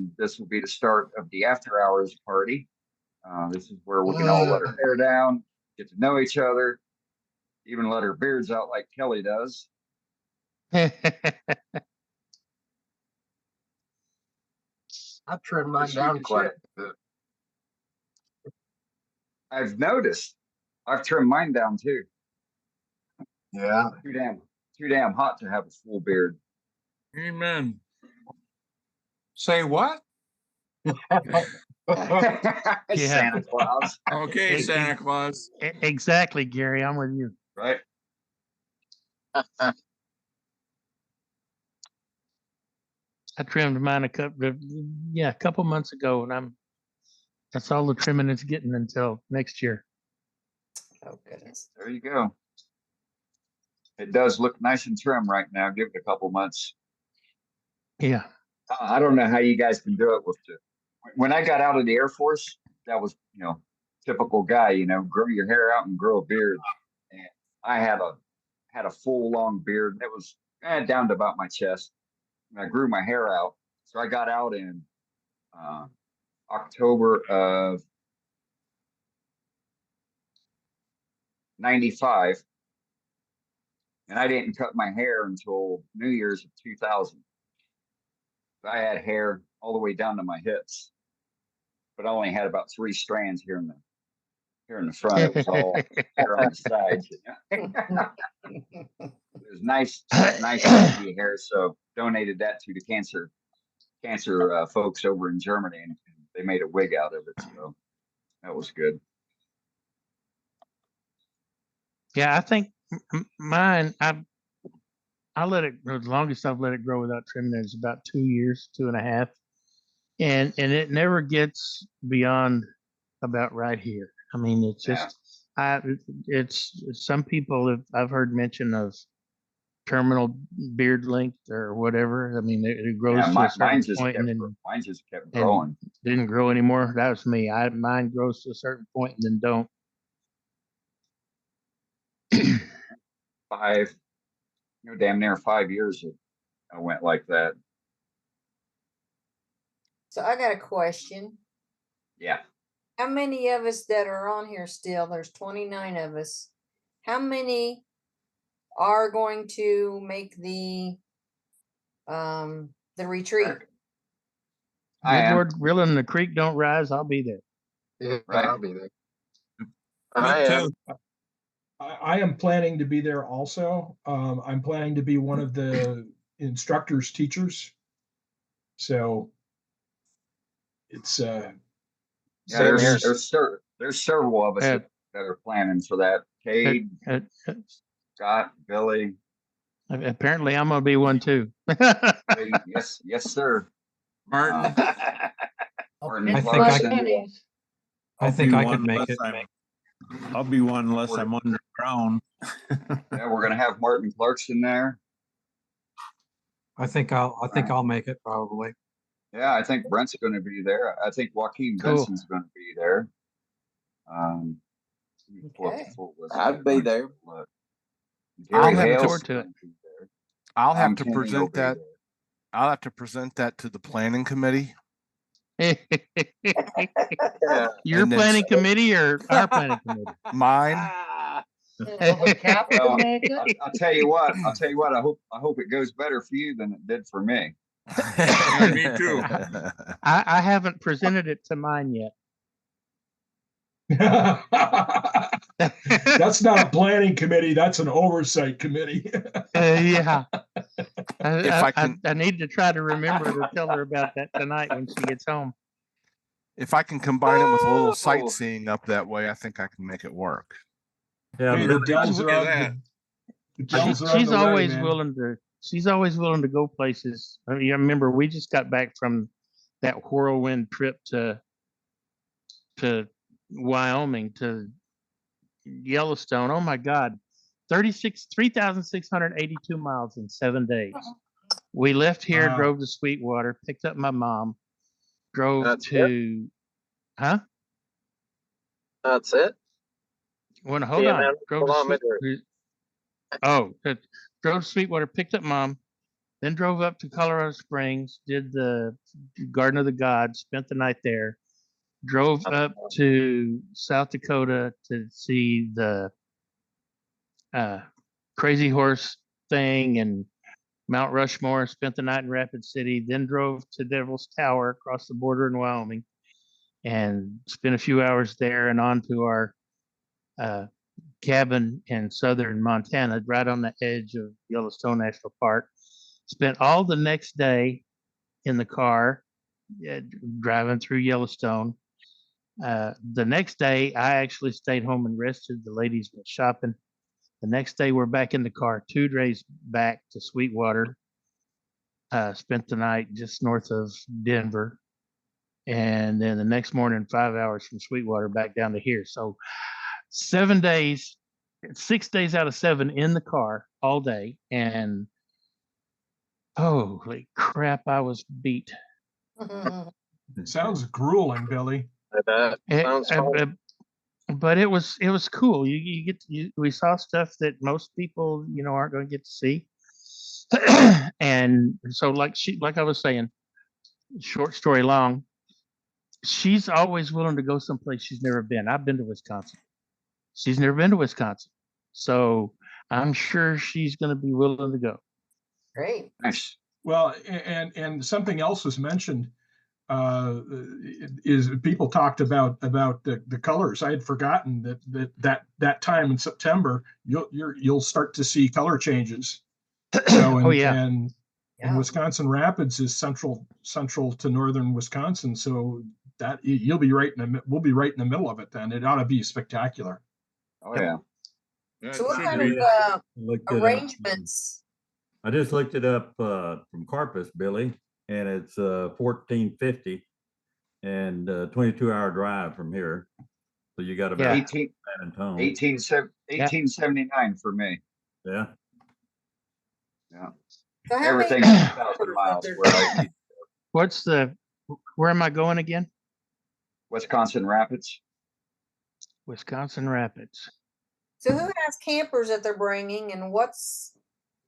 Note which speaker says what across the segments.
Speaker 1: and this will be the start of the after hours party. This is where we can all let our hair down, get to know each other, even let our beards out like Kelly does.
Speaker 2: I trimmed mine down quite a bit.
Speaker 1: I've noticed. I've trimmed mine down too.
Speaker 2: Yeah.
Speaker 1: Too damn hot to have a full beard.
Speaker 3: Amen. Say what?
Speaker 1: Santa Claus.
Speaker 3: Okay, Santa Claus.
Speaker 4: Exactly, Gary. I'm with you.
Speaker 1: Right.
Speaker 4: I trimmed mine a couple months ago, and that's all the trimming it's getting until next year.
Speaker 5: Oh goodness.
Speaker 1: There you go. It does look nice and trim right now. Give it a couple months.
Speaker 4: Yeah.
Speaker 1: I don't know how you guys can do it with it. When I got out of the Air Force, that was, typical guy, grow your hair out and grow a beard. And I had a full long beard. It was down to about my chest. And I grew my hair out. So I got out in October of 95. And I didn't cut my hair until New Year's of 2000. I had hair all the way down to my hips, but I only had about 3 strands here in the front. It was all hair on the sides. It was nice healthy hair, so donated that to the cancer folks over in Germany, and they made a wig out of it. So that was good.
Speaker 4: Yeah, I think mine. I let it grow. The longest I've let it grow without trimming it is about 2 years, 2.5, and it never gets beyond about right here. I mean, it's just it's some people I've heard mention of terminal beard length or whatever. I mean, it grows to a certain point, and then
Speaker 1: mine just kept growing.
Speaker 4: Didn't grow anymore. That was me. Mine grows to a certain point and then don't.
Speaker 1: 5, damn near 5 years I went like that.
Speaker 5: So I got a question.
Speaker 1: Yeah.
Speaker 5: How many of us that are on here still? There's 29 of us. How many are going to make the retreat?
Speaker 4: Good Lord willing, the creek don't rise, I'll be there.
Speaker 2: Yeah,
Speaker 1: Right.
Speaker 2: I'll be there.
Speaker 6: I am planning to be there also. I'm planning to be one of the instructors, teachers. So it's
Speaker 1: there's several of us that are planning for that. Cade, Scott, Billy.
Speaker 4: Apparently, I'm gonna be one too.
Speaker 1: Yes, sir.
Speaker 3: Martin.
Speaker 7: I think I could make it. I'll be one unless I'm underground.
Speaker 1: Yeah, we're gonna have Martin Clarkson there.
Speaker 7: I think I'll make it probably.
Speaker 1: Yeah, I think Brent's going to be there. I think Joaquin Benson's going to be there.
Speaker 5: Okay.
Speaker 2: I'd be there.
Speaker 1: Gary
Speaker 4: I'll
Speaker 1: Hale's
Speaker 4: forward to it.
Speaker 1: gonna be there.
Speaker 8: I'll have
Speaker 1: Tom
Speaker 8: to
Speaker 1: Kenny will
Speaker 8: present
Speaker 1: be
Speaker 8: that.
Speaker 1: there.
Speaker 8: I'll have to present that to the planning committee.
Speaker 4: Your
Speaker 8: And then-
Speaker 4: planning committee or our planning committee?
Speaker 8: Mine.
Speaker 1: Well, I'll tell you what. I hope it goes better for you than it did for me.
Speaker 3: Me too.
Speaker 4: I haven't presented it to mine yet.
Speaker 6: That's not a planning committee. That's an oversight committee.
Speaker 4: Yeah.
Speaker 8: If
Speaker 4: I need to try to remember to tell her about that tonight when she gets home.
Speaker 8: If I can combine it with a little sightseeing up that way, I think I can make it work.
Speaker 7: Yeah,
Speaker 6: Hey, the Dells
Speaker 3: Look
Speaker 6: are
Speaker 3: at
Speaker 6: on
Speaker 3: that.
Speaker 6: the Dells are on
Speaker 4: She's
Speaker 6: the way,
Speaker 4: always
Speaker 6: man.
Speaker 4: willing to. She's always willing to go places. I mean, I remember we just got back from that whirlwind trip to Wyoming to Yellowstone. Oh my God, 3,682 miles in 7 days. We left here,
Speaker 6: Wow.
Speaker 4: drove to Sweetwater, picked up my mom, drove
Speaker 2: That's
Speaker 4: to, huh?
Speaker 2: That's it.
Speaker 4: Well, hold
Speaker 2: Yeah,
Speaker 4: on.
Speaker 2: man, kilometers.
Speaker 4: Drove to Sweetwater, picked up mom, then drove up to Colorado Springs, did the Garden of the Gods, spent the night there, drove up to South Dakota to see the Crazy Horse thing and Mount Rushmore, spent the night in Rapid City, then drove to Devil's Tower across the border in Wyoming and spent a few hours there and on to our cabin in southern Montana, right on the edge of Yellowstone National Park. Spent all the next day in the car driving through Yellowstone. The next day, I actually stayed home and rested. The ladies went shopping. The next day, we're back in the car, 2 days back to Sweetwater. Spent the night just north of Denver. And then the next morning, 5 hours from Sweetwater back down to here. So 7 days, 6 days out of 7 in the car all day. And holy crap, I was beat.
Speaker 6: Sounds grueling, Billy.
Speaker 2: That sounds fun.
Speaker 4: But it was cool. We saw stuff that most people, aren't going to get to see. And so like I was saying, short story long, she's always willing to go someplace she's never been. I've been to Wisconsin. She's never been to Wisconsin. So I'm sure she's going to be willing to go.
Speaker 5: Great.
Speaker 1: Nice.
Speaker 6: Well, and something else was mentioned, is people talked about the colors. I had forgotten that time in September you'll start to see color changes. So and Wisconsin Rapids is central to northern Wisconsin, so that we'll be right in the middle of it. Then it ought to be spectacular.
Speaker 1: Oh yeah.
Speaker 3: That
Speaker 5: So what
Speaker 3: should
Speaker 5: kind
Speaker 3: be.
Speaker 5: of
Speaker 9: Looked it up.
Speaker 5: arrangements?
Speaker 9: I just looked it up from Carpus, Billy, and it's 1450 and 22-hour drive from here. So you got about
Speaker 1: 1879 for me.
Speaker 9: Yeah.
Speaker 1: Yeah.
Speaker 5: So how
Speaker 1: Everything's
Speaker 5: many
Speaker 1: 2,000 miles where I
Speaker 4: Where am I going again?
Speaker 1: Wisconsin Rapids.
Speaker 4: Wisconsin Rapids.
Speaker 5: So who has campers that they're bringing, and what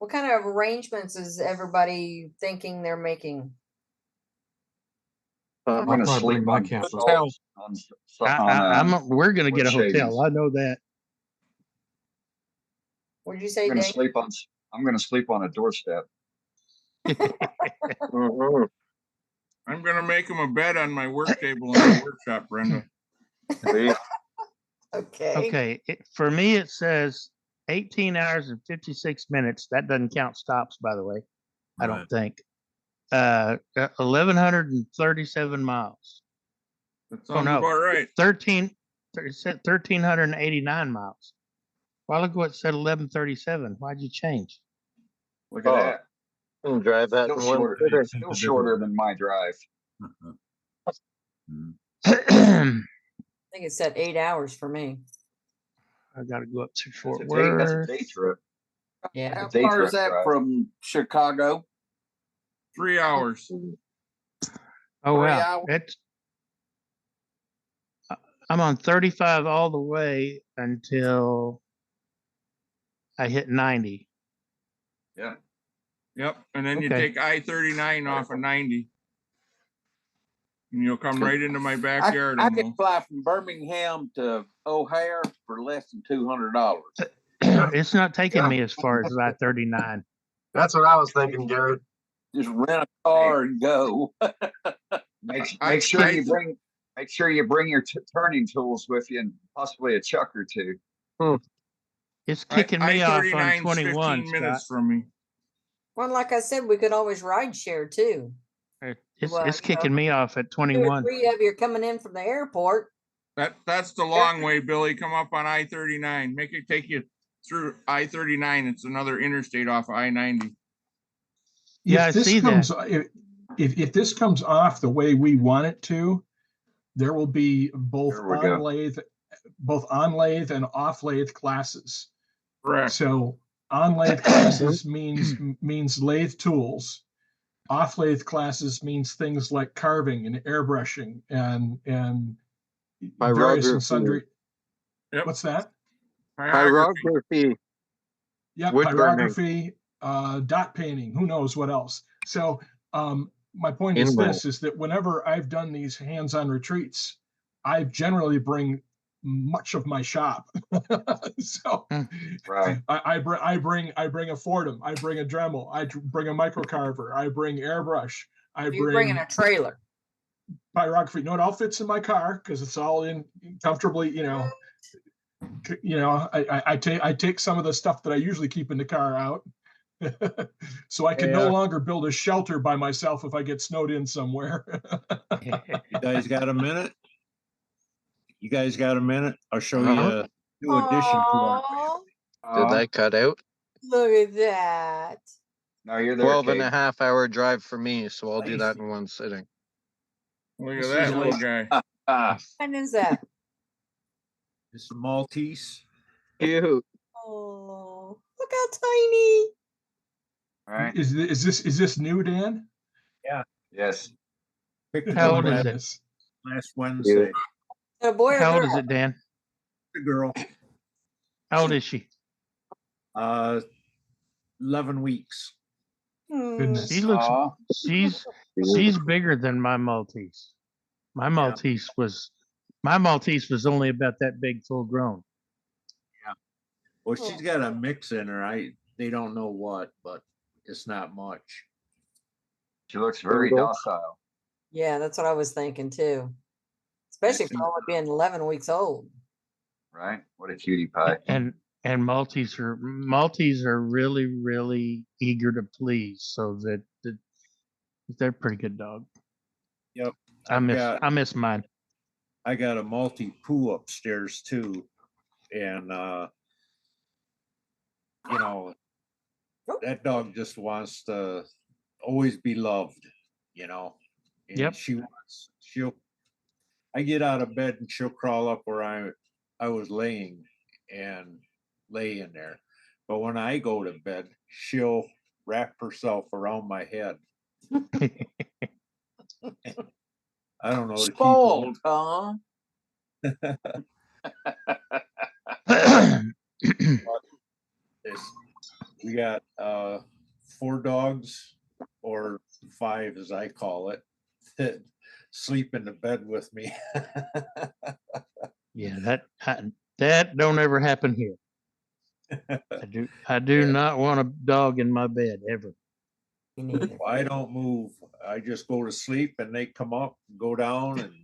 Speaker 5: kind of arrangements is everybody thinking they're making?
Speaker 1: I'm gonna
Speaker 7: probably
Speaker 1: sleep
Speaker 7: bring my
Speaker 1: on
Speaker 7: camper.
Speaker 4: We're gonna get a
Speaker 1: wood
Speaker 4: hotel.
Speaker 1: shavings.
Speaker 4: I know that.
Speaker 5: What did you say,
Speaker 1: I'm gonna
Speaker 5: Dave?
Speaker 1: I'm gonna sleep on a doorstep.
Speaker 2: Mhm.
Speaker 3: I'm gonna make him a bed on my work table in the workshop, Brenda.
Speaker 5: Okay.
Speaker 4: Okay. For me, it says 18 hours and 56 minutes. That doesn't count stops, by the way. I don't think. 1,137 miles.
Speaker 3: That sounds
Speaker 4: no.
Speaker 3: about right.
Speaker 4: 1,389 miles. A while ago, it said 1137. Why'd you change?
Speaker 1: Look at that.
Speaker 2: You can drive that in
Speaker 1: Still
Speaker 2: one
Speaker 1: shorter,
Speaker 2: footer.
Speaker 1: still shorter than my drive.
Speaker 5: I think it said 8 hours for me.
Speaker 4: I got to go up to
Speaker 1: That's
Speaker 4: Fort
Speaker 1: a that's a
Speaker 4: Worth.
Speaker 1: day trip.
Speaker 5: Yeah.
Speaker 1: How far is that
Speaker 2: from Chicago?
Speaker 3: 3 hours.
Speaker 4: Oh,
Speaker 2: 3
Speaker 4: wow. I'm on 35 all the way until I hit 90.
Speaker 1: Yeah.
Speaker 3: Yep. And then you
Speaker 4: Okay.
Speaker 3: take I-39 off of 90. And you'll come right into my backyard.
Speaker 10: I
Speaker 3: almost.
Speaker 10: could fly from Birmingham to O'Hare for less than $200.
Speaker 4: It's not taking me as far as I-39.
Speaker 2: That's what I was thinking, Garrett.
Speaker 10: Just rent a car and go.
Speaker 1: Make
Speaker 3: I-
Speaker 1: sure
Speaker 3: I-
Speaker 1: you bring your turning tools with you and possibly a chuck or two.
Speaker 4: It's kicking me off on
Speaker 3: I-39 's
Speaker 4: 21,
Speaker 3: 15 minutes
Speaker 4: Scott.
Speaker 3: from me.
Speaker 5: Well, like I said, we could always ride share too.
Speaker 4: It's
Speaker 5: Well,
Speaker 4: kicking me off at
Speaker 5: 2 or
Speaker 4: 21.
Speaker 5: 3 of you are coming in from the airport.
Speaker 3: That's the long way, Billy. Come up on I-39. Make it take you through I-39. It's another interstate off of I-90.
Speaker 4: Yeah, I see that.
Speaker 6: If this comes off the way we want it to, there will be both
Speaker 1: There we go.
Speaker 6: on lathe and off lathe classes.
Speaker 3: Correct.
Speaker 6: So on lathe classes means lathe tools. Off lathe classes means things like carving and airbrushing and various and sundry.
Speaker 3: Yep.
Speaker 6: What's that?
Speaker 2: Pyrography.
Speaker 6: Yeah,
Speaker 2: Wood burning.
Speaker 6: pyrography, dot painting, who knows what else. So my point is this, is that whenever I've done these hands-on retreats, I generally bring much of my shop. So
Speaker 1: right.
Speaker 6: I bring a Fordham, I bring a Dremel, I bring a microcarver, I bring airbrush,
Speaker 5: You're bringing a trailer.
Speaker 6: Pyrography. No, it all fits in my car because it's all in comfortably, you know. I take some of the stuff that I usually keep in the car out. So I can no longer build a shelter by myself if I get snowed in somewhere.
Speaker 7: You guys got a minute? I'll show you a new addition to our.
Speaker 2: Did that cut out?
Speaker 5: Look at that.
Speaker 1: No, you're there.
Speaker 2: 12.5-hour drive for me, so I'll do that in one sitting.
Speaker 3: Look at that little guy.
Speaker 5: And is that?
Speaker 7: It's a Maltese.
Speaker 2: Cute.
Speaker 5: Oh, look how tiny.
Speaker 1: All right.
Speaker 6: Is this new, Dan?
Speaker 7: Yeah.
Speaker 1: Yes.
Speaker 4: How old is it?
Speaker 7: Last Wednesday.
Speaker 5: A boy or
Speaker 4: How old
Speaker 5: girl?
Speaker 4: is it, Dan?
Speaker 7: The girl.
Speaker 4: How old is she?
Speaker 7: 11 weeks.
Speaker 4: She looks. She's bigger than my Maltese. My Maltese was only about that big, full grown.
Speaker 7: Yeah. Well, she's got a mix in her. They don't know what, but it's not much.
Speaker 1: She looks very docile.
Speaker 5: Yeah, that's what I was thinking too. Especially for only being 11 weeks old.
Speaker 1: Right? What a cutie pie.
Speaker 4: And Maltese are really, really eager to please, so that they're a pretty good dog.
Speaker 7: Yep.
Speaker 4: I miss mine.
Speaker 7: I got a Maltipoo upstairs too, and that dog just wants to always be loved, And
Speaker 4: yep.
Speaker 7: I get out of bed and she'll crawl up where I was laying and lay in there. But when I go to bed, she'll wrap herself around my head. I don't know.
Speaker 10: Spoiled, huh?
Speaker 7: We got 4 dogs, or 5 as I call it, that sleep in the bed with me.
Speaker 4: Yeah, that don't ever happen here. I do not want a dog in my bed ever.
Speaker 7: I don't move. I just go to sleep and they come up, go down, and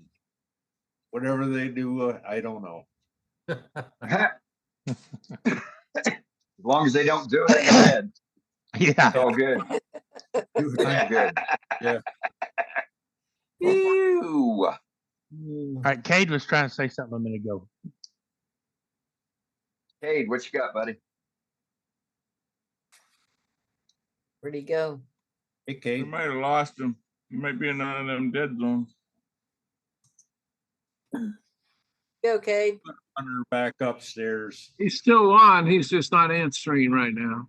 Speaker 7: whatever they do, I don't know.
Speaker 1: As long as they don't do it in bed.
Speaker 4: Yeah.
Speaker 1: It's all good.
Speaker 7: It's
Speaker 1: good.
Speaker 7: Yeah.
Speaker 10: Ew.
Speaker 4: All right, Cade was trying to say something a minute ago.
Speaker 1: Cade, what you got, buddy?
Speaker 5: Where'd he go?
Speaker 7: Hey, Cade.
Speaker 3: You might have lost him. He might be in one of them dead zones.
Speaker 5: Go, Cade.
Speaker 7: Under back upstairs.
Speaker 11: He's still on. He's just not answering right now.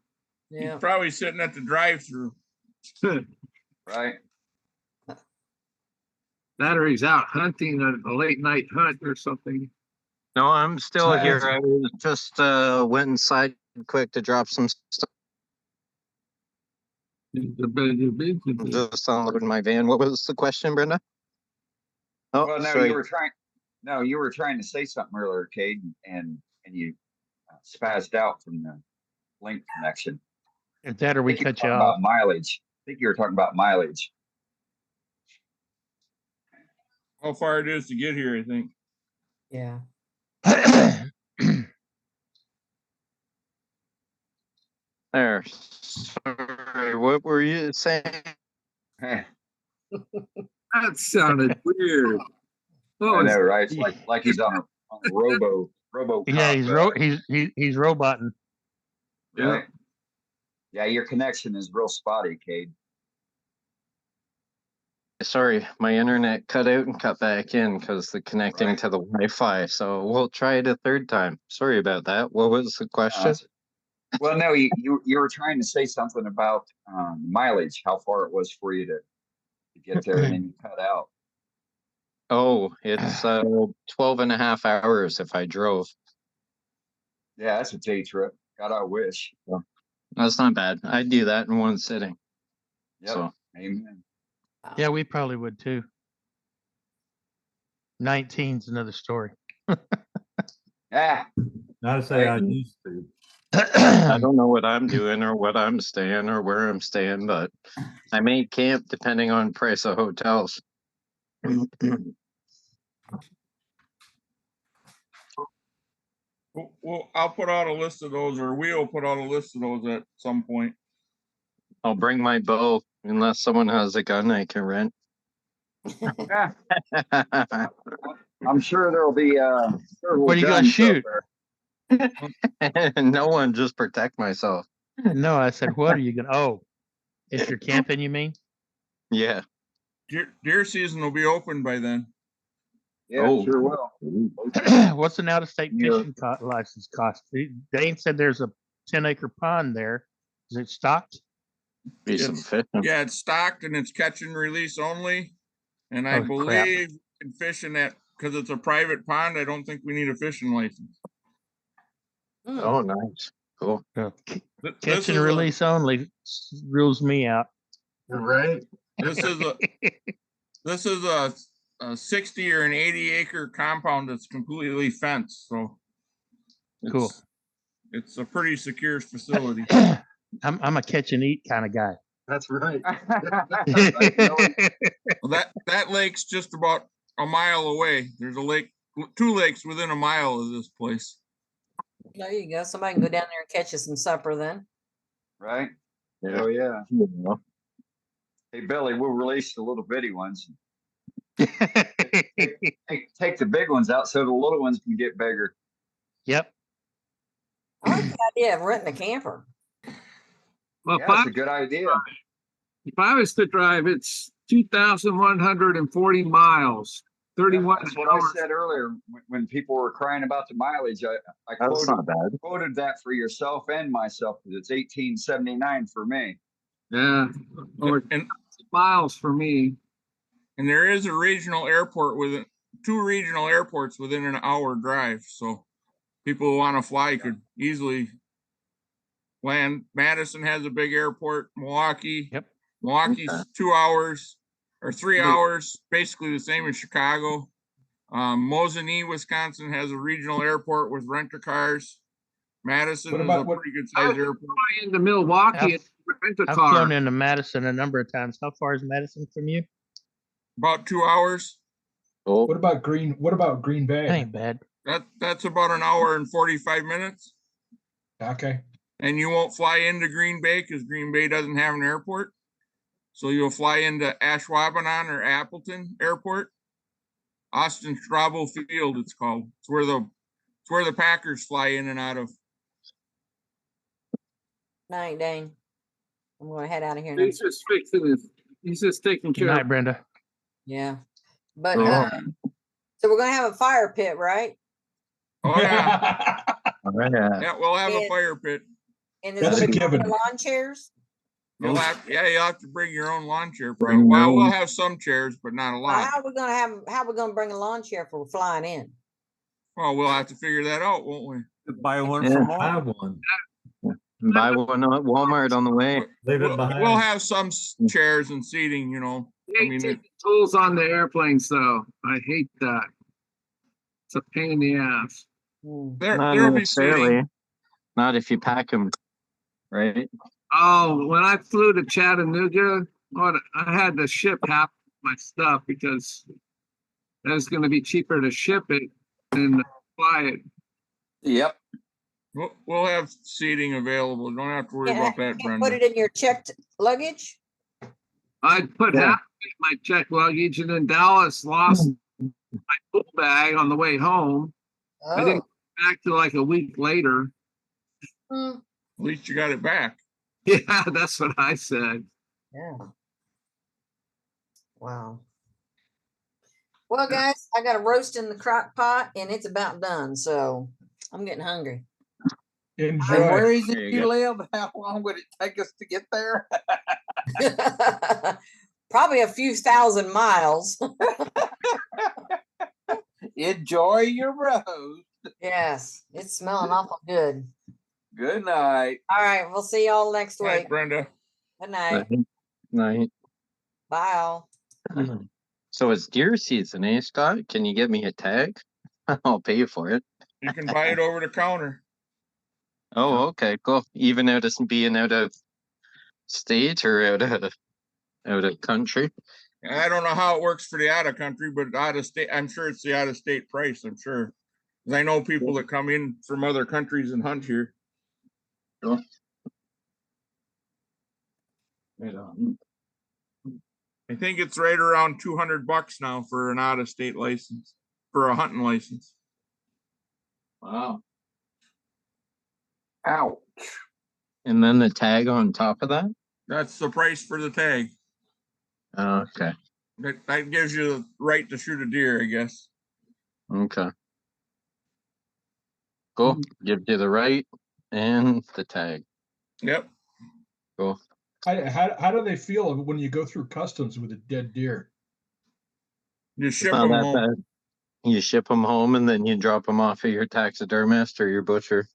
Speaker 5: Yeah.
Speaker 3: He's probably sitting at the drive-through.
Speaker 1: Right.
Speaker 11: That or he's out hunting a late night hunt or something.
Speaker 2: No, I'm still here. I just went inside quick to drop some stuff. Just unloading my van. What was the question, Brenda? Oh,
Speaker 1: well, no,
Speaker 2: sorry.
Speaker 1: you were trying to say something earlier, Cade, and you spazzed out from the link connection.
Speaker 4: If that or we cut you
Speaker 1: about
Speaker 4: off.
Speaker 1: mileage. I think you were talking about mileage.
Speaker 3: How far it is to get here, I think.
Speaker 5: Yeah.
Speaker 2: There. Sorry, what were you saying?
Speaker 11: That sounded weird.
Speaker 1: Oh, I know, right? It's like he's on a robo.
Speaker 4: Yeah, he's roboting.
Speaker 1: Right. Yeah, your connection is real spotty, Cade.
Speaker 2: Sorry, my internet cut out and cut back in because the connecting to the Wi-Fi. So we'll try it a third time. Sorry about that. What was the question?
Speaker 1: Well, no, you were trying to say something about mileage, how far it was for you to get there, and then you cut out.
Speaker 2: Oh, it's 12.5 hours if I drove.
Speaker 1: Yeah, that's a day trip. God, I wish.
Speaker 2: That's not bad. I'd do that in one sitting.
Speaker 1: Yep.
Speaker 2: So
Speaker 1: Amen.
Speaker 4: Yeah, we probably would too. 19's another story.
Speaker 1: Ah,
Speaker 9: Not to say I
Speaker 1: Right.
Speaker 9: used to.
Speaker 2: I don't know what I'm doing or what I'm staying or where I'm staying, but I may camp depending on price of hotels.
Speaker 3: Well, I'll put out a list of those, or we'll put out a list of those at some point.
Speaker 2: I'll bring my bow unless someone has a gun I can rent.
Speaker 1: ah, I'm sure there'll be several
Speaker 4: What are you gonna
Speaker 1: guns out
Speaker 4: shoot?
Speaker 1: there.
Speaker 2: No one, just protect myself.
Speaker 4: No, I said, what are you gonna? Oh, if you're camping, you mean?
Speaker 2: Yeah.
Speaker 3: Deer season will be open by then.
Speaker 1: Yeah,
Speaker 2: Oh.
Speaker 1: sure will.
Speaker 4: What's an out-of-state
Speaker 1: Yeah.
Speaker 4: fishing license cost? Dane said there's a 10-acre pond there. Is it stocked?
Speaker 2: Be some
Speaker 3: It's-
Speaker 2: fishing.
Speaker 3: Yeah, it's stocked and it's catch and release only. And I
Speaker 4: Oh, crap.
Speaker 3: believe in fishing that, because it's a private pond, I don't think we need a fishing license.
Speaker 5: Hmm.
Speaker 2: Oh, nice. Cool.
Speaker 3: This
Speaker 4: Catch
Speaker 3: is
Speaker 4: and release only rules me out.
Speaker 7: Right.
Speaker 3: This is a 60 or an 80 acre compound that's completely fenced, so.
Speaker 4: Cool.
Speaker 3: It's a pretty secure facility.
Speaker 4: I'm a catch and eat kind of guy.
Speaker 7: That's right.
Speaker 3: Well, that lake's just about a mile away. There's a lake, 2 lakes within a mile of this place.
Speaker 5: There you go. Somebody can go down there and catch us some supper then.
Speaker 1: Right?
Speaker 2: Yeah.
Speaker 1: Oh yeah.
Speaker 2: Yeah.
Speaker 1: Hey Billy, we'll release the little bitty ones. Take the big ones out so the little ones can get bigger.
Speaker 4: Yep.
Speaker 5: I like the idea of renting a camper.
Speaker 11: Well,
Speaker 1: Yeah, it's a good idea.
Speaker 11: if I was to drive, it's 2,140 miles, 31
Speaker 1: That's what I
Speaker 11: hours.
Speaker 1: said earlier when people were crying about the mileage. I
Speaker 2: That's not bad.
Speaker 1: quoted that for yourself and myself because it's 1879 for me.
Speaker 11: Yeah, or
Speaker 3: And
Speaker 11: miles for me.
Speaker 3: and there is a regional airport within 2 regional airports within an hour drive. So people who want to fly could easily land. Madison has a big airport. Milwaukee.
Speaker 4: Yep.
Speaker 3: Milwaukee's
Speaker 2: Okay.
Speaker 3: 2 hours or 3 hours, basically the same as Chicago. Mosinee, Wisconsin has a regional airport with renter cars. Madison
Speaker 6: What
Speaker 3: is
Speaker 6: about
Speaker 3: a
Speaker 6: what-
Speaker 3: pretty good sized airport.
Speaker 11: Fly into Milwaukee and rent a
Speaker 4: I've
Speaker 11: car.
Speaker 4: flown into Madison a number of times. How far is Madison from you?
Speaker 3: About 2 hours.
Speaker 2: Oh,
Speaker 6: What about Green
Speaker 4: That
Speaker 6: Bay?
Speaker 4: ain't bad.
Speaker 3: That's about an hour and 45 minutes.
Speaker 6: Okay.
Speaker 3: And you won't fly into Green Bay because Green Bay doesn't have an airport. So you'll fly into Ashwaubenon or Appleton Airport. Austin Strabo Field, it's called. It's where the Packers fly in and out of.
Speaker 5: Night, Dane. I'm going to head out of here now.
Speaker 11: He's just fixing his, he's just taking
Speaker 4: Good
Speaker 11: care
Speaker 4: night,
Speaker 11: of.
Speaker 4: Brenda.
Speaker 5: Yeah. But
Speaker 2: Oh.
Speaker 5: so we're going to have a fire pit, right?
Speaker 3: Oh yeah,
Speaker 2: all right.
Speaker 3: yeah, we'll have a
Speaker 5: Yeah.
Speaker 3: fire pit.
Speaker 5: And there's
Speaker 6: That's
Speaker 5: going
Speaker 6: a
Speaker 5: to be
Speaker 6: given.
Speaker 5: lawn chairs.
Speaker 3: You'll have to bring your own lawn chair.
Speaker 2: Bring
Speaker 3: Probably.
Speaker 2: your
Speaker 3: Well, we'll
Speaker 2: own.
Speaker 3: have some chairs, but not a
Speaker 5: Well,
Speaker 3: lot.
Speaker 5: how we going to bring a lawn chair for flying in?
Speaker 3: Well, we'll have to figure that out, won't we?
Speaker 7: Buy one
Speaker 2: Yeah.
Speaker 7: from
Speaker 9: I
Speaker 7: all.
Speaker 9: have one.
Speaker 2: Buy one at Walmart on the way.
Speaker 9: Leave it
Speaker 3: We'll
Speaker 9: behind.
Speaker 3: have some chairs and seating, you know.
Speaker 11: I
Speaker 3: I
Speaker 11: hate
Speaker 3: mean,
Speaker 11: taking tools on the airplanes, though. I hate that. It's a pain in the ass.
Speaker 5: Hmm.
Speaker 2: Not
Speaker 3: there'll be
Speaker 2: necessarily.
Speaker 3: seating.
Speaker 2: Not if you pack them, right?
Speaker 11: Oh, when I flew to Chattanooga, I had to ship half my stuff because it was going to be cheaper to ship it than fly it.
Speaker 10: Yep.
Speaker 3: We'll have seating available. Don't have to worry
Speaker 5: Yeah,
Speaker 3: about that,
Speaker 5: can't put
Speaker 3: Brenda.
Speaker 5: it in your checked luggage.
Speaker 11: I put
Speaker 2: Yeah.
Speaker 11: half in my check luggage, and then Dallas lost my book bag on the way home. I didn't
Speaker 5: Oh.
Speaker 11: get back till like a week later.
Speaker 5: Hmm.
Speaker 3: At least you got it back.
Speaker 11: Yeah, that's what I said.
Speaker 5: Yeah. Wow. Well, guys, I got a roast in the crock pot and it's about done. So I'm getting hungry.
Speaker 10: And
Speaker 6: Enjoy.
Speaker 10: where is
Speaker 2: There
Speaker 10: it
Speaker 2: you
Speaker 10: you
Speaker 2: go.
Speaker 10: live? How long would it take us to get there?
Speaker 5: Probably a few thousand miles.
Speaker 10: Enjoy your roast.
Speaker 5: Yes, it's smelling awful good.
Speaker 10: Good night.
Speaker 5: All right, we'll see y'all next
Speaker 3: Night,
Speaker 5: week.
Speaker 3: Brenda.
Speaker 5: Good night.
Speaker 2: Night.
Speaker 5: Bye all.
Speaker 2: So it's deer season, eh, Scott? Can you get me a tag? I'll pay you for it.
Speaker 3: You can buy it over the counter.
Speaker 2: Oh, okay, cool. Even being out of state or out of country.
Speaker 3: I don't know how it works for the out of country, but out of state, I'm sure it's the out of state price. I'm sure. 'Cause I know people that come in from other countries and hunt here.
Speaker 2: Cool.
Speaker 3: I think it's right around $200 now for an out of state license, for a hunting license.
Speaker 2: Wow.
Speaker 10: Ouch.
Speaker 2: And then the tag on top of that?
Speaker 3: That's the price for the tag.
Speaker 2: Oh, okay.
Speaker 3: That gives you the right to shoot a deer, I guess.
Speaker 2: Okay. Cool. Gives you the right and the tag.
Speaker 3: Yep.
Speaker 2: Cool.
Speaker 6: How do they feel when you go through customs with a dead deer?
Speaker 3: You ship
Speaker 2: Not
Speaker 3: them
Speaker 2: that
Speaker 3: home.
Speaker 2: bad. You ship them home and then you drop them off at your taxidermist or your butcher,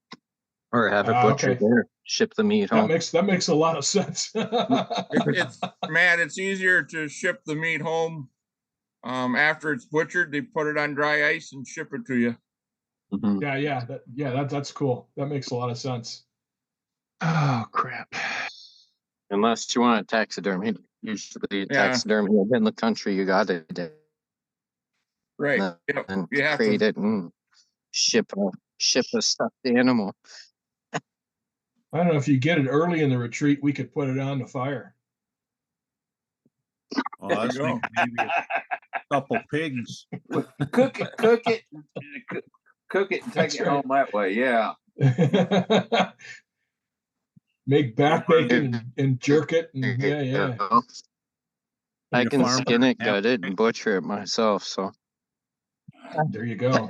Speaker 2: or have it butchered
Speaker 6: Okay.
Speaker 2: there. Ship the meat
Speaker 6: That
Speaker 2: home.
Speaker 6: makes a lot of sense.
Speaker 3: It's Matt, it's easier to ship the meat home after it's butchered. They put it on dry ice and ship it to you.
Speaker 2: Mhm.
Speaker 6: That's cool. That makes a lot of sense.
Speaker 4: Oh crap.
Speaker 2: Unless you want a taxidermy. Usually
Speaker 3: Yeah.
Speaker 2: taxidermy in the country, you got it.
Speaker 3: Right. Yep.
Speaker 2: And
Speaker 3: You have
Speaker 2: create
Speaker 3: to.
Speaker 2: it and ship a stuffed animal.
Speaker 6: I don't know if you get it early in the retreat, we could put it on the fire.
Speaker 7: Oh, I was
Speaker 3: There you
Speaker 7: thinking maybe a couple pigs.
Speaker 10: Cook it, and take
Speaker 6: That's
Speaker 10: it
Speaker 6: right.
Speaker 10: home that way. Yeah.
Speaker 6: Make back bacon and jerk it. And yeah.
Speaker 2: I
Speaker 7: Need a
Speaker 2: can
Speaker 7: farmer
Speaker 2: skin it,
Speaker 7: to
Speaker 2: gut it, and butcher it myself. So
Speaker 6: There you go.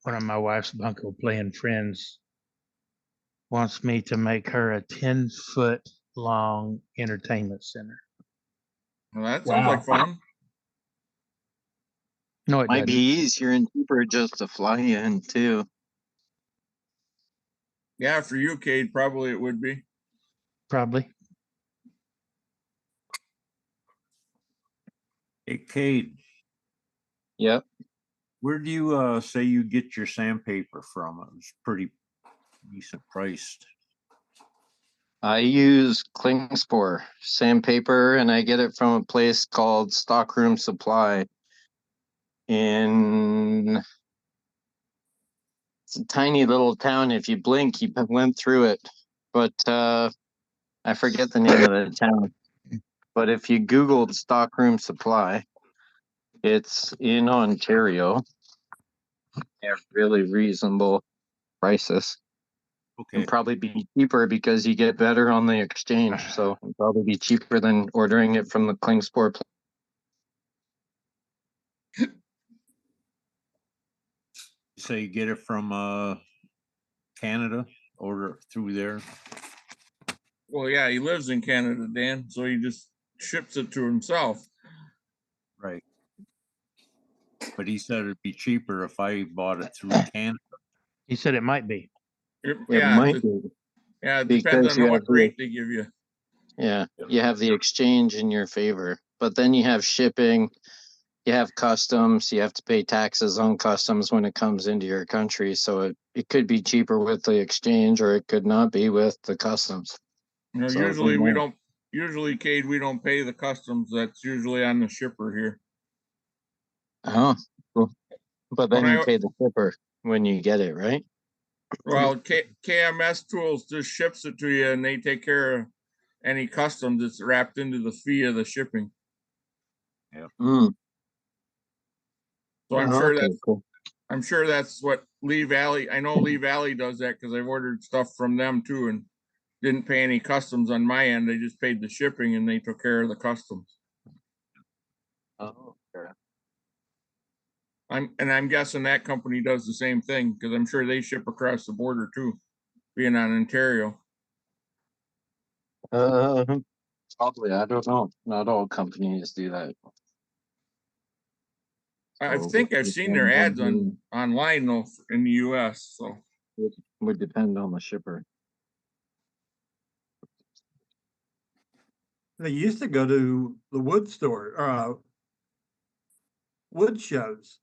Speaker 4: One of my wife's bunco playing friends wants me to make her a 10-foot long entertainment center.
Speaker 3: Well, that sounds like fun.
Speaker 4: No, it
Speaker 2: might be
Speaker 4: doesn't.
Speaker 2: easier and cheaper just to fly in too.
Speaker 3: Yeah, for you, Cade, probably it would be.
Speaker 4: Probably.
Speaker 7: Hey, Cade,
Speaker 2: Yep.
Speaker 7: where do you say you get your sandpaper from? It was pretty decent priced.
Speaker 2: I use Klingspor sandpaper, and I get it from a place called Stockroom Supply. It's a tiny little town. If you blink, you went through it. But I forget the name of the town. But if you Googled Stockroom Supply, it's in Ontario. They have really reasonable prices.
Speaker 7: Okay.
Speaker 2: And probably be cheaper because you get better on the exchange. So it'll probably be cheaper than ordering it from the Klingspor.
Speaker 7: So you get it from Canada, order through there.
Speaker 3: Well, yeah, he lives in Canada, Dan, so he just ships it to himself.
Speaker 7: Right. But he said it'd be cheaper if I bought it through Canada.
Speaker 4: He said it might be.
Speaker 2: It might be.
Speaker 3: Yeah, it
Speaker 2: Because
Speaker 3: depends
Speaker 2: you
Speaker 3: on what
Speaker 2: have the-
Speaker 3: rate they give you.
Speaker 2: Yeah, you have the exchange in your favor, but then you have shipping, you have customs, you have to pay taxes on customs when it comes into your country. So it could be cheaper with the exchange, or it could not be with the customs.
Speaker 3: You know,
Speaker 2: So
Speaker 3: usually
Speaker 2: who
Speaker 3: we
Speaker 2: knows?
Speaker 3: don't. Usually, Cade, we don't pay the customs. That's usually on the shipper here.
Speaker 2: Oh, cool. But then
Speaker 3: When
Speaker 2: you
Speaker 3: I-
Speaker 2: pay the shipper when you get it, right?
Speaker 3: Well, KMS Tools just ships it to you, and they take care of any customs that's wrapped into the fee of the shipping.
Speaker 2: Mm.
Speaker 3: So I'm
Speaker 2: Oh,
Speaker 3: sure
Speaker 2: okay,
Speaker 3: that's
Speaker 2: cool.
Speaker 3: I'm sure that's what Lee Valley. I know Lee Valley does that because I've ordered stuff from them too, and didn't pay any customs on my end. They just paid the shipping, and they took care of the customs.
Speaker 2: Oh, okay.
Speaker 3: I'm guessing that company does the same thing because I'm sure they ship across the border too, being on Ontario.
Speaker 2: Probably, I don't know. Not all companies do that.
Speaker 3: I
Speaker 2: So
Speaker 3: think
Speaker 2: it
Speaker 3: I've seen their
Speaker 2: depends
Speaker 3: ads
Speaker 2: on
Speaker 3: on online though in the US. So
Speaker 2: it would depend on the shipper.
Speaker 12: They used to go to the wood store, wood shows.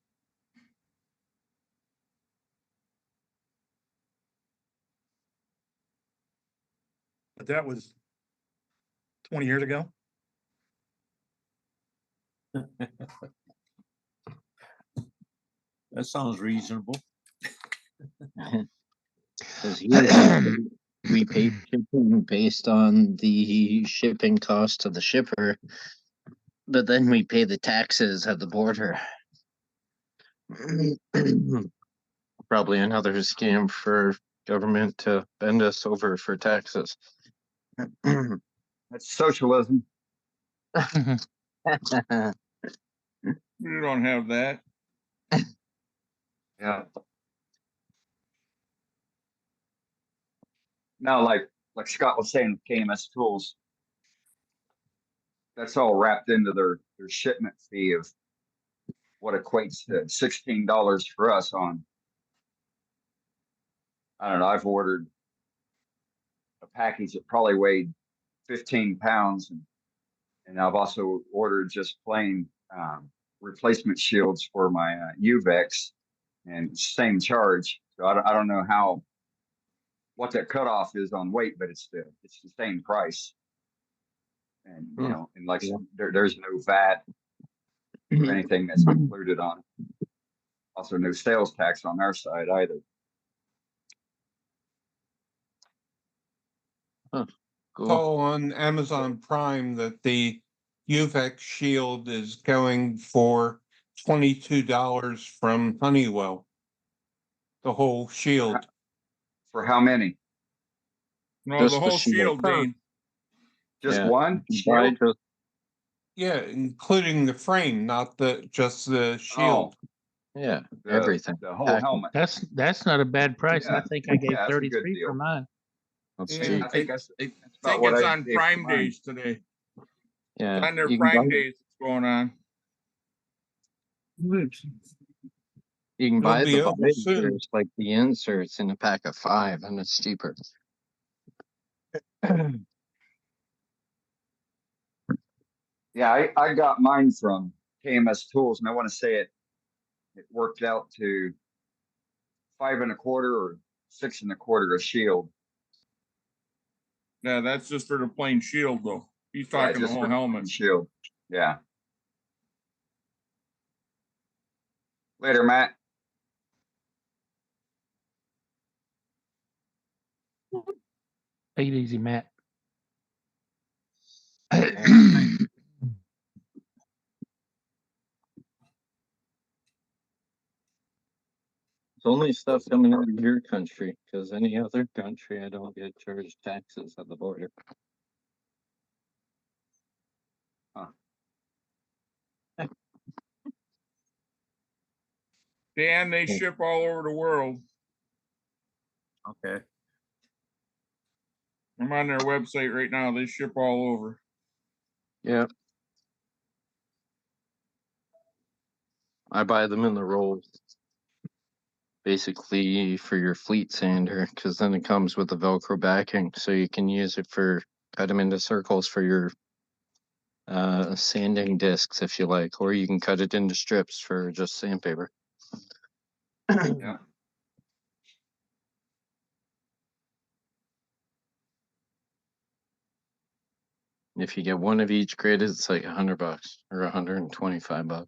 Speaker 12: But that was 20 years ago.
Speaker 7: That sounds reasonable.
Speaker 2: Because here we pay shipping based on the shipping cost to the shipper, but then we pay the taxes at the border. Probably another scam for government to bend us over for taxes.
Speaker 1: That's socialism.
Speaker 3: you don't have that.
Speaker 1: Yeah. Now, like Scott was saying, KMS Tools, that's all wrapped into their shipment fee of what equates to $16 for us on. I don't know. I've ordered a package that probably weighed 15 pounds, and I've also ordered just plain replacement shields for my UVEX, and same charge. So I don't know what that cutoff is on weight, but it's the same price. And you know, and like there's no VAT or anything that's included on it. Also, no sales tax on our side either.
Speaker 2: Cool.
Speaker 13: Saw on Amazon Prime that the UVEX shield is going for $22 from Honeywell. The whole shield.
Speaker 1: For how many?
Speaker 3: No,
Speaker 2: Just
Speaker 3: the
Speaker 2: the
Speaker 3: whole
Speaker 2: shield.
Speaker 3: shield, Dean.
Speaker 1: Just one
Speaker 2: Buy
Speaker 1: shield?
Speaker 2: just
Speaker 13: Yeah, including the frame, not just the shield.
Speaker 2: yeah, everything.
Speaker 1: The whole
Speaker 2: Package.
Speaker 1: helmet.
Speaker 4: That's not a bad price.
Speaker 1: Yeah.
Speaker 4: I think I gave
Speaker 1: Yeah, that's a good
Speaker 4: 33 for
Speaker 1: deal.
Speaker 4: mine.
Speaker 2: That's
Speaker 3: Yeah,
Speaker 2: cheap.
Speaker 1: I think that's
Speaker 3: I
Speaker 1: about
Speaker 3: think
Speaker 1: what
Speaker 3: it's
Speaker 1: I
Speaker 3: on
Speaker 1: paid for
Speaker 3: Prime
Speaker 1: mine.
Speaker 3: Days today.
Speaker 2: Yeah,
Speaker 3: On their
Speaker 2: you can
Speaker 3: Prime
Speaker 2: buy-
Speaker 3: Days it's going on.
Speaker 2: You can
Speaker 13: It'll
Speaker 2: buy
Speaker 13: be
Speaker 2: the
Speaker 13: over soon.
Speaker 2: visors, like the inserts in a pack of 5, and it's cheaper.
Speaker 1: Yeah, I got mine from KMS Tools, and I want to say it worked out to $5 1/4 or $6 1/4 a shield.
Speaker 3: Yeah, that's just for the plain shield though. He's
Speaker 1: Yeah,
Speaker 3: talking the
Speaker 1: just
Speaker 3: whole
Speaker 1: for the
Speaker 3: helmet.
Speaker 1: shield. Yeah. Later, Matt.
Speaker 4: Take it easy, Matt.
Speaker 2: It's only stuff coming out of your country, because any other country I don't get charged taxes at the border.
Speaker 3: Dan, they ship all over the world.
Speaker 7: Okay.
Speaker 3: I'm on their website right now. They ship all over.
Speaker 2: Yeah. I buy them in the rolls. Basically for your fleet sander, because then it comes with the Velcro backing, so you can use it for cut them into circles for your sanding discs if you like, or you can cut it into strips for just sandpaper.
Speaker 1: Yeah.
Speaker 2: If you get one of each grade, it's like $100 or $125.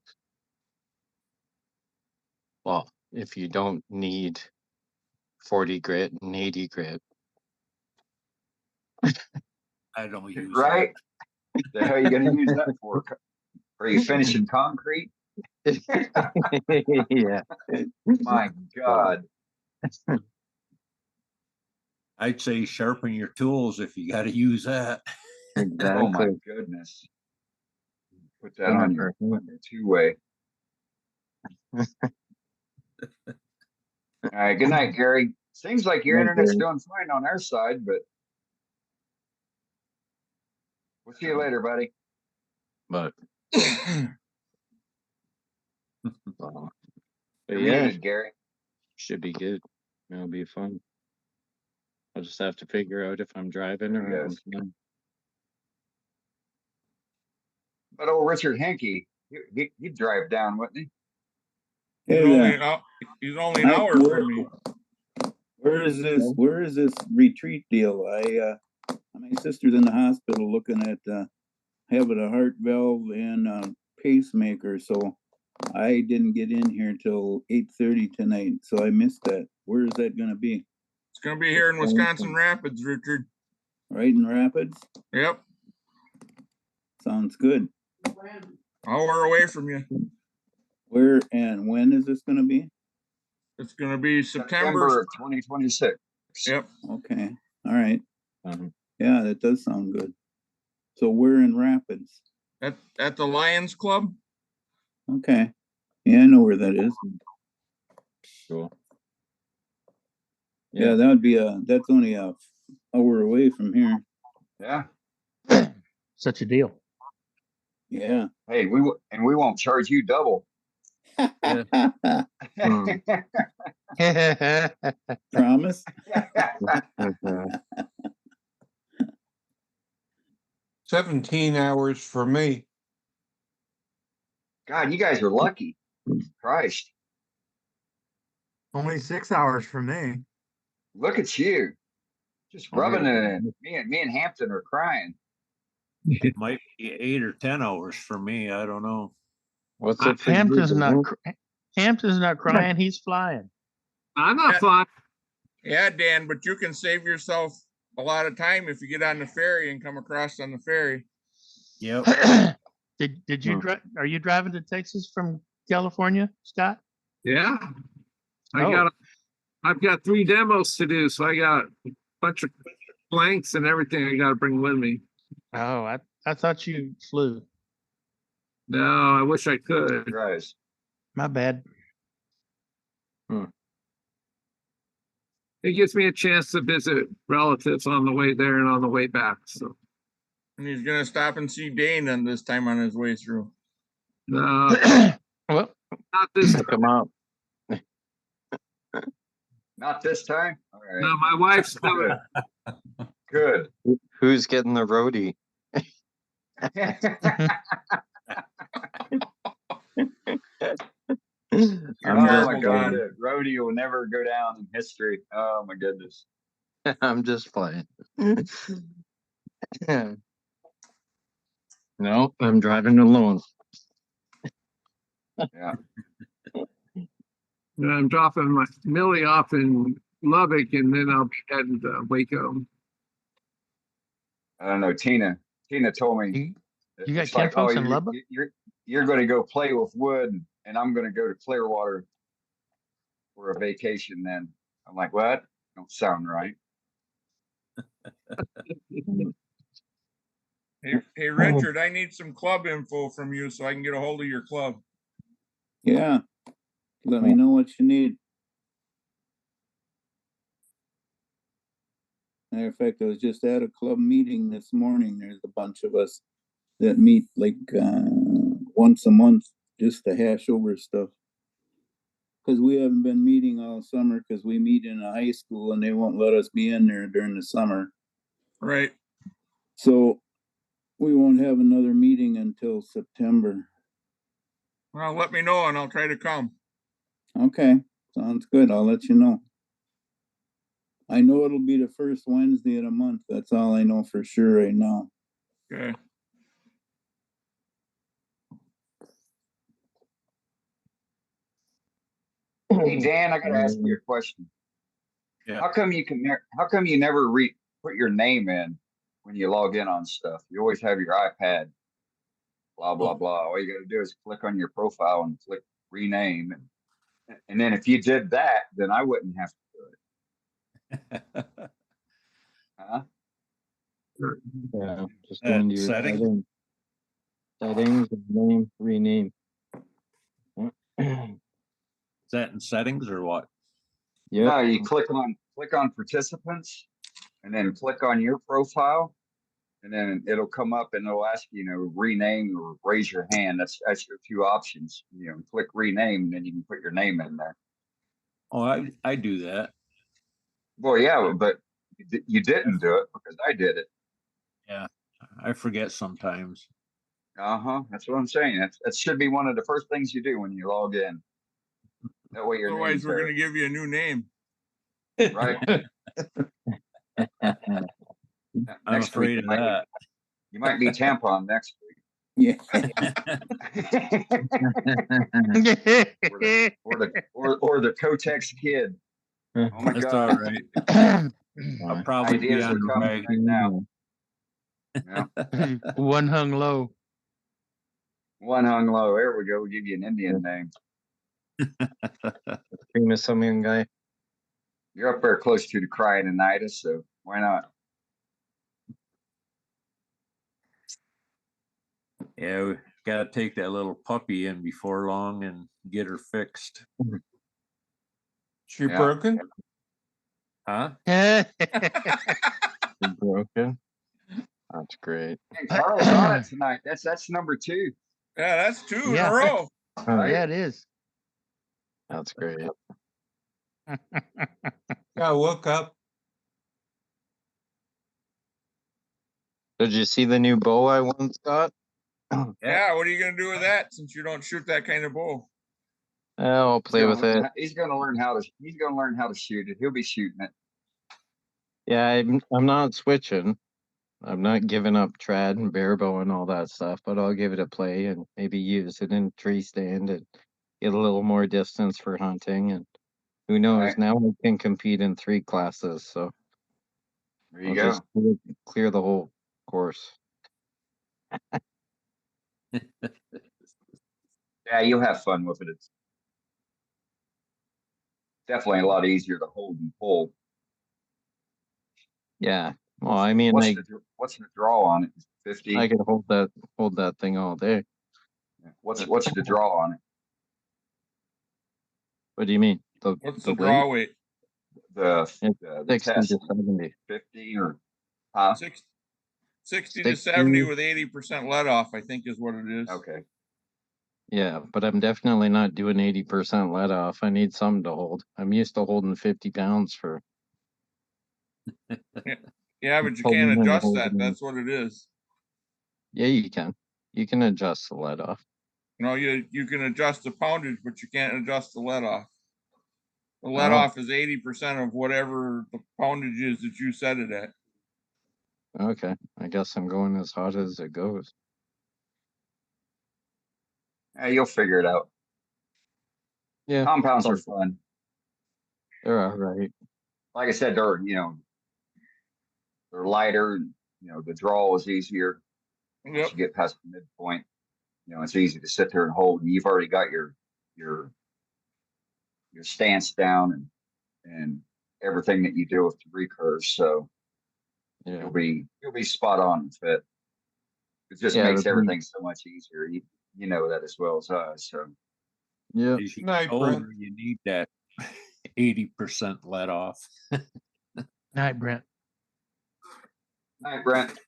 Speaker 2: Well, if you don't need 40 grit and 80 grit.
Speaker 7: I don't use
Speaker 1: Right? The hell are you going to use that for? Are you finishing concrete?
Speaker 2: Yeah.
Speaker 1: My God.
Speaker 7: I'd say sharpen your tools if you got to use that.
Speaker 2: Exactly.
Speaker 1: Oh my goodness. Put that on your two-way. All right. Good night, Gary. Seems like your
Speaker 2: Good night,
Speaker 1: internet's
Speaker 2: Gary.
Speaker 1: doing fine on our side, but we'll see you later, buddy.
Speaker 2: But But
Speaker 1: You're
Speaker 2: yeah,
Speaker 1: muted, Gary.
Speaker 2: should be good. It'll be fun. I'll just have to figure out if I'm driving or
Speaker 1: Yes.
Speaker 2: I'm flying.
Speaker 1: But old Richard Henke, he'd drive down, wouldn't he?
Speaker 3: He's only an hour from me.
Speaker 14: Where is this retreat deal? My sister's in the hospital looking at having a heart valve and a pacemaker, so I didn't get in here till 8:30 tonight, so I missed that. Where is that gonna be?
Speaker 3: It's gonna be here in Wisconsin Rapids, Richard.
Speaker 14: Right in Rapids?
Speaker 3: Yep.
Speaker 14: Sounds good.
Speaker 3: Hour away from you.
Speaker 14: Where and when is this gonna be?
Speaker 3: It's gonna be September
Speaker 1: of 2026.
Speaker 3: Yep.
Speaker 14: Okay, all right. Yeah, that does sound good. So we're in Rapids.
Speaker 3: At the Lions Club.
Speaker 14: Okay. Yeah, I know where that is.
Speaker 2: Cool.
Speaker 14: Yeah, that would be that's only a hour away from here.
Speaker 1: Yeah.
Speaker 4: Such a deal.
Speaker 14: Yeah.
Speaker 1: Hey, we won't charge you double.
Speaker 14: Promise?
Speaker 13: 17 hours for me.
Speaker 1: God, you guys are lucky. Christ.
Speaker 15: Only 6 hours for me.
Speaker 1: Look at you. Just rubbing it in. Me and Hampton are crying.
Speaker 7: It might be 8 or 10 hours for me. I don't know.
Speaker 2: What's it for
Speaker 4: Hampton's
Speaker 2: you,
Speaker 4: not
Speaker 2: Dan?
Speaker 4: Hampton's not crying, he's flying.
Speaker 11: I'm not flying.
Speaker 3: Yeah, Dan, but you can save yourself a lot of time if you get on the ferry and come across on the ferry.
Speaker 7: Yep.
Speaker 4: Did you are you driving to Texas from California, Scott?
Speaker 11: Yeah. I've got 3 demos to do, so I got a bunch of blanks and everything I gotta bring with me.
Speaker 4: Oh, I thought you flew.
Speaker 11: No, I wish I could.
Speaker 1: Right.
Speaker 4: My bad.
Speaker 11: It gives me a chance to visit relatives on the way there and on the way back. So
Speaker 3: And he's gonna stop and see Dane on this time on his way through.
Speaker 11: well, not this time.
Speaker 2: Come out.
Speaker 1: Not this time? All right.
Speaker 11: No, my wife's
Speaker 1: Good. Good.
Speaker 2: Who's getting the roadie?
Speaker 1: Oh my God, rodeo will never go down in history. Oh my goodness.
Speaker 2: I'm just playing. No, I'm driving alone.
Speaker 1: Yeah.
Speaker 11: And I'm dropping my Millie off in Lubbock, and then I'll be heading to Waco.
Speaker 1: I don't know. Tina told me.
Speaker 4: You got kinfolks in Lubbock?
Speaker 1: You're going to go play with wood, and I'm going to go to Clearwater for a vacation. Then I'm like, what? Don't sound right.
Speaker 3: Hey, Richard, I need some club info from you so I can get a hold of your club.
Speaker 14: Yeah. Let me know what you need. Matter of fact, I was just at a club meeting this morning. There's a bunch of us that meet like once a month just to hash over stuff. Because we haven't been meeting all summer because we meet in a high school and they won't let us be in there during the summer.
Speaker 3: Right.
Speaker 14: So we won't have another meeting until September.
Speaker 3: Well, let me know and I'll try to come.
Speaker 14: Okay, sounds good. I'll let you know. I know it'll be the first Wednesday of the month. That's all I know for sure right now.
Speaker 3: Okay.
Speaker 1: Hey Dan, I got to ask you a question.
Speaker 7: Yeah.
Speaker 1: How come you never put your name in when you log in on stuff? You always have your iPad. Blah blah blah. All you got to do is click on your profile and click rename, and then if you did that, then I wouldn't have to do it. Huh?
Speaker 2: Yeah, just go into your
Speaker 7: Settings?
Speaker 2: settings, name, rename.
Speaker 7: Is that in settings or what?
Speaker 2: Yeah.
Speaker 1: No, you click on participants, and then click on your profile, And then it'll come up and it'll ask rename or raise your hand. That's your two options. Click rename, and then you can put your name in there.
Speaker 7: Oh, I do that.
Speaker 1: Well, yeah, but you didn't do it because I did it.
Speaker 7: Yeah, I forget sometimes.
Speaker 1: That's what I'm saying. That should be one of the first things you do when you log in. That way,
Speaker 3: Otherwise, we're going to give you a new name.
Speaker 1: Right.
Speaker 7: I'm afraid of that.
Speaker 1: You might be tampon next week.
Speaker 14: Yeah.
Speaker 1: or the Kotex kid. Oh my
Speaker 7: That's
Speaker 1: God.
Speaker 7: all right. I'll probably be
Speaker 1: Ideas
Speaker 7: on
Speaker 1: are
Speaker 7: the
Speaker 1: coming
Speaker 7: right.
Speaker 1: right now. Yeah.
Speaker 4: One hung low.
Speaker 1: One hung low. There we go. We'll give you an Indian name.
Speaker 2: Famous Indian guy.
Speaker 1: You're up there close to the Cryonitis, so why not?
Speaker 7: Yeah, we gotta take that little puppy in before long and get her fixed.
Speaker 13: She broken?
Speaker 7: Huh?
Speaker 2: Broken. That's great.
Speaker 1: Hey, Carl's on it tonight. That's number 2.
Speaker 3: Yeah, that's 2 in a row.
Speaker 4: Yeah, it is.
Speaker 2: That's great.
Speaker 13: I woke up.
Speaker 2: Did you see the new bow I won, Scott?
Speaker 3: Yeah, what are you going to do with that since you don't shoot that kind of bow?
Speaker 2: I'll play with it.
Speaker 1: He's going to learn how to shoot it. He'll be shooting it.
Speaker 2: Yeah, I'm not switching. I'm not giving up trad and barebow and all that stuff, but I'll give it a play and maybe use it in tree stand and get a little more distance for hunting. And who knows?
Speaker 1: Right.
Speaker 2: Now I can compete in 3 classes, so
Speaker 1: there you
Speaker 2: I'll
Speaker 1: go.
Speaker 2: just clear the whole course.
Speaker 1: Yeah, you'll have fun with it. It's definitely a lot easier to hold and pull.
Speaker 2: Yeah. Well, I mean,
Speaker 1: what's the draw on it? 50.
Speaker 2: I could hold that thing all day.
Speaker 1: What's the draw on it?
Speaker 2: What do you mean?
Speaker 3: What's the draw weight?
Speaker 1: The
Speaker 2: 60
Speaker 1: test.
Speaker 2: to 70.
Speaker 1: 50 or
Speaker 3: 60 to 70 with 80% let off, I think is what it is.
Speaker 1: Okay.
Speaker 2: Yeah, but I'm definitely not doing 80% let off. I need something to hold. I'm used to holding 50 pounds for.
Speaker 3: Yeah, but you can't adjust that. That's what it is.
Speaker 2: Yeah, you can. You can adjust the let off.
Speaker 3: No, you can adjust the poundage, but you can't adjust the let off. The let off is 80% of whatever the poundage is that you set it at.
Speaker 2: Okay, I guess I'm going as hot as it goes.
Speaker 1: Yeah, you'll figure it out.
Speaker 2: Yeah,
Speaker 1: compounds are fun.
Speaker 2: They're all right.
Speaker 1: Like I said, they're lighter. The draw is easier. Once you get past the midpoint, it's easy to sit there and hold. And you've already got your stance down and everything that you do with the recurve. So
Speaker 2: yeah.
Speaker 1: you'll be spot on and fit. It just makes everything so much easier. You know that as well as us. So
Speaker 2: yeah,
Speaker 7: as you get older, you need that 80% let off.
Speaker 4: Night, Brent.
Speaker 1: Night, Brent.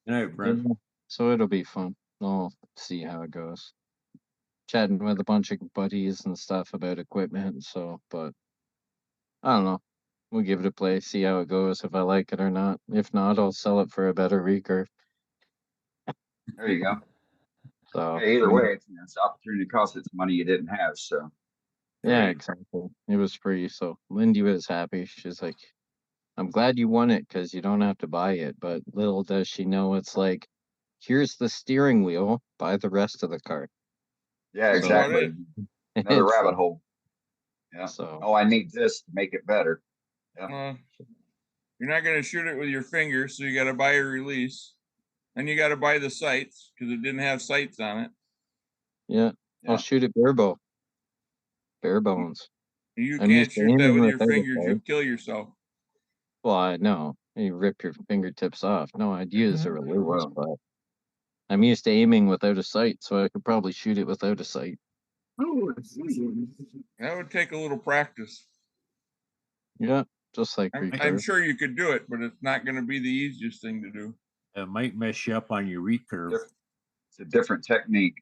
Speaker 7: Night, Brent.
Speaker 2: Yeah, so it'll be fun. I'll see how it goes. Chatting with a bunch of buddies and stuff about equipment. So, but I don't know. We'll give it a play, see how it goes, if I like it or not. If not, I'll sell it for a better recurve.
Speaker 1: There you go.
Speaker 2: So
Speaker 1: hey, either way, it's an opportunity cost. It's money you didn't have. So
Speaker 2: yeah, exactly. It was free. So Lindy was happy. She's like, I'm glad you won it because you don't have to buy it. But little does she know it's like, here's the steering wheel, buy the rest of the car.
Speaker 1: Yeah, exactly. Another rabbit hole. Yeah.
Speaker 2: So
Speaker 1: I need this to make it better. Yeah.
Speaker 3: You're not going to shoot it with your fingers, so you got to buy a release. And you got to buy the sights because it didn't have sights on it.
Speaker 2: Yeah, I'll shoot it bare bones.
Speaker 3: You can't shoot that with your fingers. You'll kill yourself.
Speaker 2: Well, I know. You rip your fingertips off. No, I'd use a release, but I'm used to aiming without a sight, so I could probably shoot it without a sight.
Speaker 3: That would take a little practice.
Speaker 2: Yeah, just like
Speaker 3: I'm
Speaker 2: recurve.
Speaker 3: sure you could do it, but it's not gonna be the easiest thing to do.
Speaker 7: It might mess you up on your recurve.
Speaker 1: It's a different technique.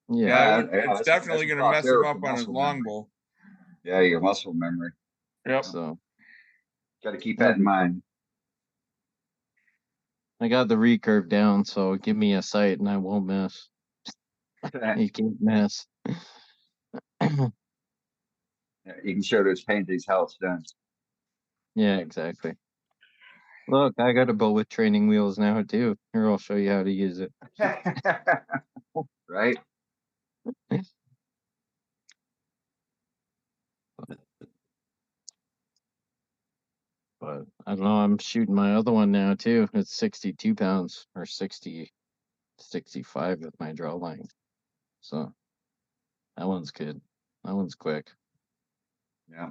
Speaker 2: Yeah.
Speaker 3: It's definitely gonna mess him up on his longbow.
Speaker 1: Yeah, your muscle memory.
Speaker 3: Yep.
Speaker 2: So
Speaker 1: Got to keep that in mind.
Speaker 2: I got the recurve down, so give me a sight and I won't miss. You can't miss.
Speaker 1: Yeah, you can show those paintings how it's done.
Speaker 2: Yeah, exactly. Look, I got a bow with training wheels now too. Here, I'll show you how to use it.
Speaker 1: Right?
Speaker 2: But I don't know, I'm shooting my other one now too. It's 62 pounds or 60, 65 with my draw line. So that one's good. That one's quick.
Speaker 1: Yeah.